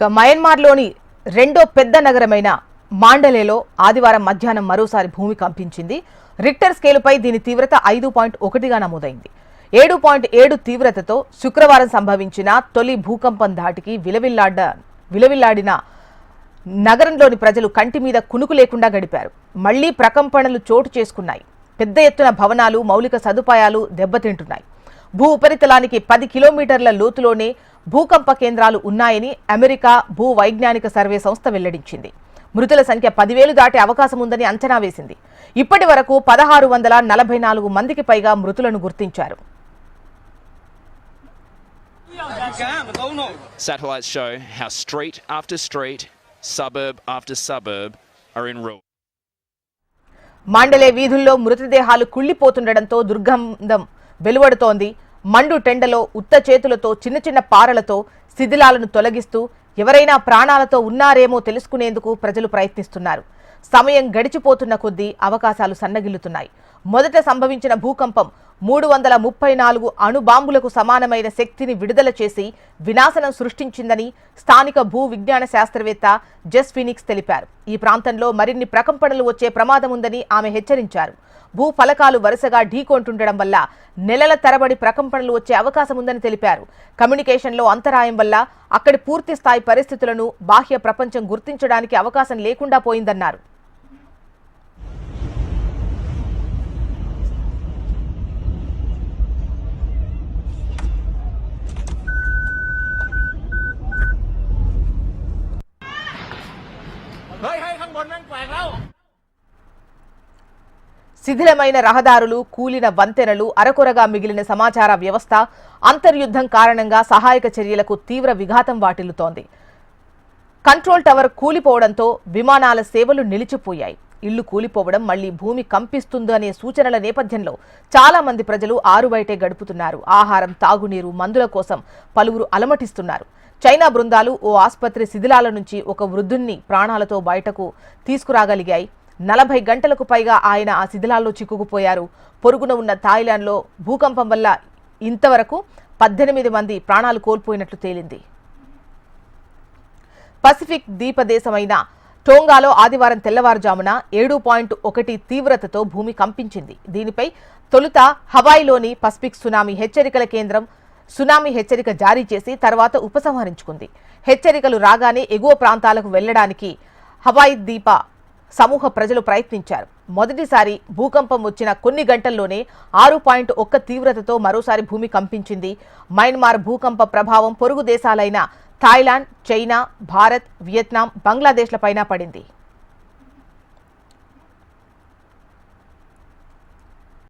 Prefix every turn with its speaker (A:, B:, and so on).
A: మయన్మార్లోని రెండో పెద్ద నగరమైన మాండలేలో ఆదివారం మధ్యాహ్నం మరోసారి భూమి కంపించింది. రిక్టర్ స్కేలుపై దీని తీవ్రత 5.1గా నమోదైంది. 7.7 తీవ్రతతో శుక్రవారం సంభవించిన తొలి భూకంపం ధాటికి విలవిల్లాడిన నగరంలోని ప్రజలు కంటి మీద కునుకు లేకుండా గడిపారు. మళ్లీ ప్రకంపనలు చోటు చేసుకున్నాయి. పెద్ద ఎత్తున భవనాలు, మౌలిక సదుపాయాలు దెబ్బతింటున్నాయి. భూ ఉపరితలానికి 10 కిలోమీటర్ల లోతులోనే భూకంప కేంద్రాలు ఉన్నాయని అమెరికా భూ వైజ్ఞానిక సర్వే సంస్థ వెల్లడించింది. మృతుల సంఖ్య 10,000 దాటే అవకాశం ఉందని అంచనా వేసింది. ఇప్పటి వరకు 1644 మందికి పైగా మృతులను గుర్తించారు.
B: Satellites show how street after street, suburb after suburb are in ruin.
A: Mandalay వీధుల్లో మృతదేహాలు కుళ్లిపోతుండటంతో దుర్గంధం వెలువడుతోంది. మండు టెండలో ఉత్త చేతులతో చిన్న చిన్న పారలతో శిథిలాలను తొలగిస్తూ ఎవరైనా ప్రాణాలతో ఉన్నారేమో తెలుసుకునేందుకు ప్రజలు ప్రయత్నిస్తున్నారు. సమయం గడిచిపోతున్న కొద్దీ అవకాశాలు సన్నగిల్లుతున్నాయి. మొదట సంభవించిన భూకంపం 334 అణుబాంబులకు సమానమైన శక్తిని విడుదల చేసి వినాశనం సృష్టించిందని స్థానిక భూ విజ్ఞాన శాస్త్రవేత్త జెస్ ఫీనిక్స్ తెలిపారు. ఈ ప్రాంతంలో మరిన్ని ప్రకంపనలు వచ్చే ప్రమాదం ఉందని ఆమె హెచ్చరించారు. భూ ఫలకాలు వరుసగా ఢీకొంటుండడం వల్ల నెలల తరబడి ప్రకంపనలు వచ్చే అవకాశం ఉందని తెలిపారు. కమ్యూనికేషన్లో అంతరాయం వల్ల అక్కడి పూర్తి స్థాయి పరిస్థితులను బాహ్య ప్రపంచం గుర్తించడానికి అవకాశం లేకుండా పోయిందన్నారు. శిథిలమైన రహదారులు, కూలిన వంతెనలు, అరకొరగా మిగిలిన సమాచార వ్యవస్థ, అంతర్యుద్ధం కారణంగా సహాయక చర్యలకు తీవ్ర విఘాతం వాటిల్లుతోంది. కంట్రోల్ టవర్ కూలిపోవడంతో విమానాల సేవలు నిలిచిపోయాయి. ఇళ్లు కూలిపోవడం, మళ్లీ భూమి కంపిస్తుంది అనే సూచనల నేపథ్యంలో చాలా మంది ప్రజలు ఆరుబయటే గడుపుతున్నారు. ఆహారం, తాగునీరు, మందుల కోసం పలువురు అలమటిస్తున్నారు. చైనా బృందాలు ఓ ఆసుపత్రి శిథిలాల నుంచి ఒక వృద్ధుణ్ణి ప్రాణాలతో బయటకు తీసుకురాగలిగాయి. 40 గంటలకు పైగా ఆయన ఆ శిథిలాల్లో చిక్కుకుపోయారు. పొరుగున ఉన్న థాయిలాండ్లో భూకంపం వల్ల ఇంతవరకు 18 మంది ప్రాణాలు కోల్పోయినట్లు తేలింది. పసిఫిక్ ద్వీపదేశమైన టోంగాలో ఆదివారం తెల్లవారుజామున 7.1 తీవ్రతతో భూమి కంపించింది. దీనిపై తొలుత హవాయిలోని పసిఫిక్ సునామీ హెచ్చరికల కేంద్రం సునామీ హెచ్చరిక జారీ చేసి తర్వాత ఉపసంహరించుకుంది. హెచ్చరికలు రాగానే ఎగువ ప్రాంతాలకు వెళ్లడానికి హవాయి ద్వీప సమూహ ప్రజలు ప్రయత్నించారు. మొదటిసారి భూకంపం వచ్చిన కొన్ని గంటల్లోనే 6.1 తీవ్రతతో మరోసారి భూమి కంపించింది. మయన్మార్ భూకంప ప్రభావం పొరుగు దేశాలైన థాయిలాండ్, చైనా, భారత్, వియత్నాం, బంగ్లాదేశ్లపైన పడింది.